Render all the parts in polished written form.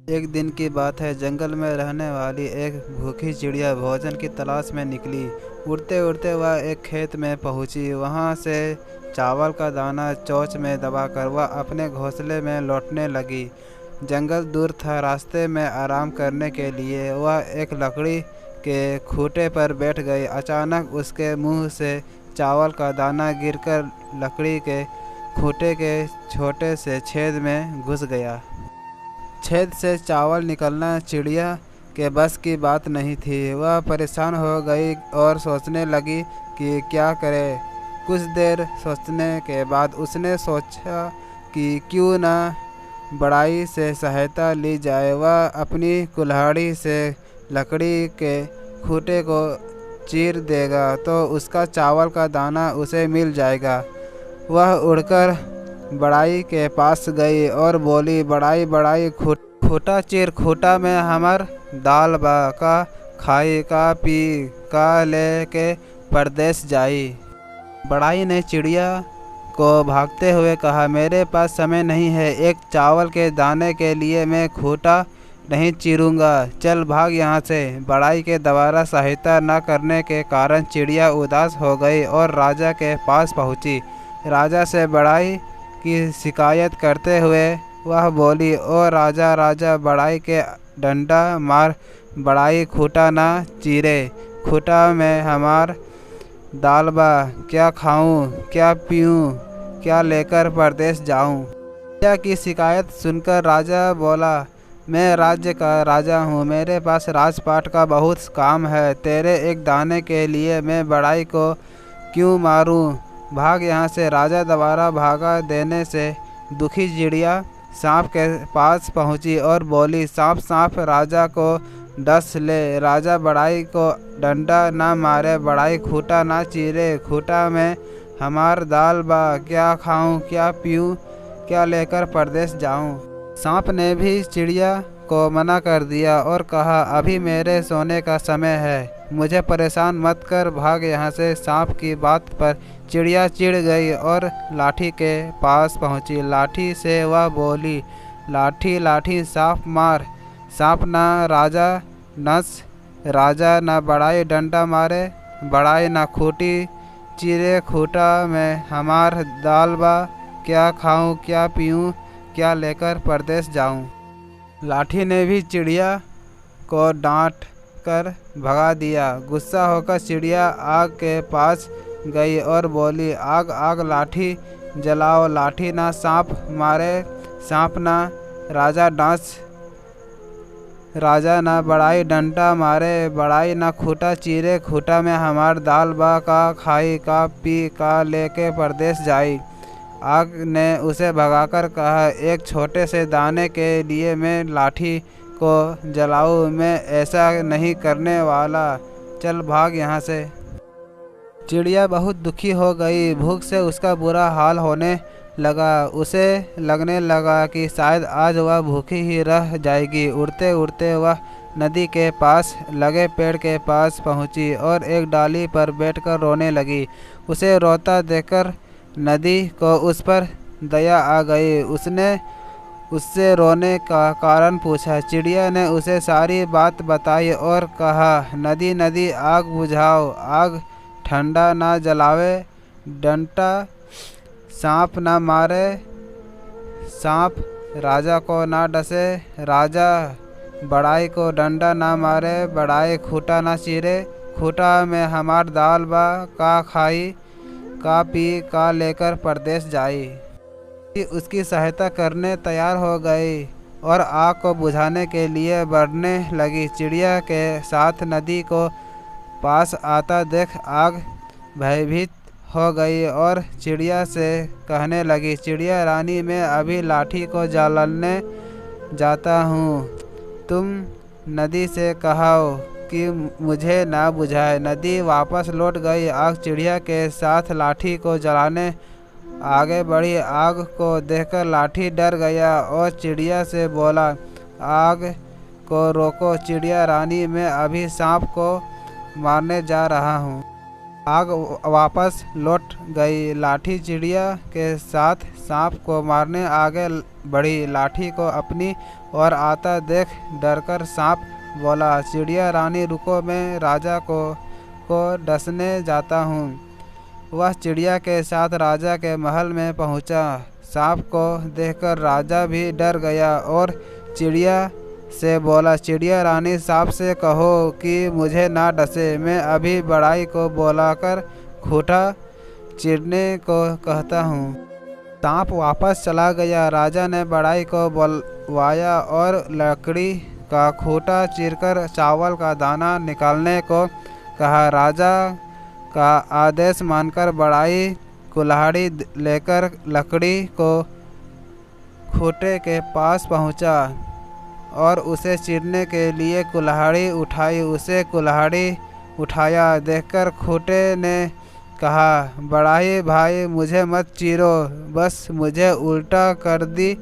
एक दिन की बात है। जंगल में रहने वाली एक भूखी चिड़िया भोजन की तलाश में निकली। उड़ते उड़ते वह एक खेत में पहुंची। वहां से चावल का दाना चोंच में दबाकर वह अपने घोंसले में लौटने लगी। जंगल दूर था। रास्ते में आराम करने के लिए वह एक लकड़ी के खूंटे पर बैठ गई। अचानक उसके मुंह से चावल का दाना गिरकर लकड़ी के खूंटे के छोटे से छेद में घुस गया। छेद से चावल निकलना चिड़िया के बस की बात नहीं थी। वह परेशान हो गई और सोचने लगी कि क्या करे। कुछ देर सोचने के बाद उसने सोचा कि क्यों न बड़ाई से सहायता ली जाए। वह अपनी कुल्हाड़ी से लकड़ी के खूंटे को चीर देगा तो उसका चावल का दाना उसे मिल जाएगा। वह उड़कर बड़ाई के पास गई और बोली, बड़ाई बड़ाई, खूंटा चीर, खूंटा में हमर दाल बा, का खाई का पी का ले के परदेस जाई। बड़ाई ने चिड़िया को भागते हुए कहा, मेरे पास समय नहीं है। एक चावल के दाने के लिए मैं खूंटा नहीं चीरूंगा। चल भाग यहाँ से। बड़ाई के दोबारा सहायता न करने के कारण चिड़िया उदास हो गई और राजा के पास पहुँची। राजा से बड़ाई की शिकायत करते हुए वह बोली, ओ राजा राजा, बड़ाई के डंडा मार, बड़ाई खूंटा ना चीरे। खूंटा में हमार दाल बा, क्या खाऊं, क्या पीऊं, क्या लेकर परदेस जाऊं। राजा की शिकायत सुनकर राजा बोला, मैं राज्य का राजा हूँ, मेरे पास राजपाट का बहुत काम है। तेरे एक दाने के लिए मैं बड़ाई को क्यों मारूं। भाग यहाँ से। राजा दोबारा भागा देने से दुखी चिड़िया सांप के पास पहुंची और बोली, सांप सांप, राजा को डस ले। राजा बड़ाई को डंडा ना मारे, बड़ाई खूंटा ना चीरे। खूंटा में हमार दाल बा, क्या खाऊं, क्या पीऊं, क्या लेकर परदेस जाऊं। सांप ने भी चिड़िया को मना कर दिया और कहा, अभी मेरे सोने का समय है, मुझे परेशान मत कर, भाग यहाँ से। सांप की बात पर चिड़िया चिढ़ गई और लाठी के पास पहुँची। लाठी से वह बोली, लाठी लाठी सांप मार। सांप ना राजा नस, राजा ना बड़ाई डंडा मारे, बड़ाई ना खूंटी चीरे। खूंटा में हमार दाल बा, क्या खाऊं, क्या पीऊं, क्या लेकर परदेस जाऊं। लाठी ने भी चिड़िया को डांट कर भगा दिया। गुस्सा होकर चिड़िया आग के पास गई और बोली, आग आग, लाठी जलाओ। लाठी ना सांप मारे, सांप ना राजा डांस, राजा ना बड़ाई डंडा मारे, बड़ाई ना खूंटा चीरे। खूंटा में हमार दाल बा, का खाई का पी का लेके परदेस जाई। आग ने उसे भगाकर कहा, एक छोटे से दाने के लिए मैं लाठी को जलाऊं, मैं ऐसा नहीं करने वाला, चल भाग यहाँ से। चिड़िया बहुत दुखी हो गई। भूख से उसका बुरा हाल होने लगा। उसे लगने लगा कि शायद आज वह भूखी ही रह जाएगी। उड़ते उड़ते वह नदी के पास लगे पेड़ के पास पहुंची और एक डाली पर बैठकर रोने लगी। उसे रोता देखकर नदी को उस पर दया आ गई। उसने उससे रोने का कारण पूछा। चिड़िया ने उसे सारी बात बताई और कहा, नदी नदी, आग बुझाओ। आग ठंडा ना जलावे, डंडा सांप ना मारे, सांप राजा को ना डसे, राजा बड़ाई को डंडा ना मारे, बड़ाई खूंटा ना चीरे। खूंटा में हमार दाल बा, का खाई का पी का लेकर परदेस जाई। उसकी सहायता करने तैयार हो गई और आग को बुझाने के लिए बढ़ने लगी। चिड़िया के साथ नदी को पास आता देख आग भयभीत हो गई और चिड़िया से कहने लगी, चिड़िया रानी, मैं अभी लाठी को जलाने जाता हूँ, तुम नदी से कहो कि मुझे ना बुझाए। नदी वापस लौट गई। आग चिड़िया के साथ लाठी को जलाने आगे बढ़ी। आग को देखकर लाठी डर गया और चिड़िया से बोला, आग को रोको चिड़िया रानी, मैं अभी सांप को मारने जा रहा हूँ। आग वापस लौट गई। लाठी चिड़िया के साथ सांप को मारने आगे बढ़ी। लाठी को अपनी ओर आता देख डरकर सांप बोला, चिड़िया रानी रुको, मैं राजा को डसने जाता हूँ। वह चिड़िया के साथ राजा के महल में पहुँचा। सांप को देखकर राजा भी डर गया और चिड़िया से बोला, चिड़िया रानी सांप से कहो कि मुझे ना डसे, मैं अभी बड़ाई को बुलाकर खूंटा चीरने को कहता हूँ। सांप वापस चला गया। राजा ने बड़ाई को बुलवाया और लकड़ी का खूंटा चीरकर चावल का दाना निकालने को कहा। राजा का आदेश मानकर बड़ाई कुल्हाड़ी लेकर लकड़ी को खूंटे के पास पहुंचा और उसे चीरने के लिए कुल्हाड़ी उठाई। उसे कुल्हाड़ी उठाया देखकर खूंटे ने कहा, बड़ाई भाई मुझे मत चीरो, बस मुझे उल्टा कर दी,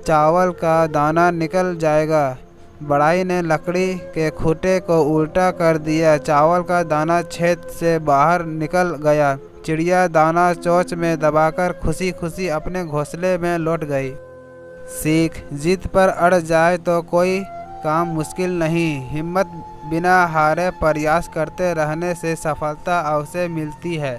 चावल का दाना निकल जाएगा। बड़ाई ने लकड़ी के खूंटे को उल्टा कर दिया। चावल का दाना छेद से बाहर निकल गया। चिड़िया दाना चोंच में दबाकर खुशी खुशी अपने घोंसले में लौट गई। सीख, जिद पर अड़ जाए तो कोई काम मुश्किल नहीं। हिम्मत बिना हारे प्रयास करते रहने से सफलता अवश्य मिलती है।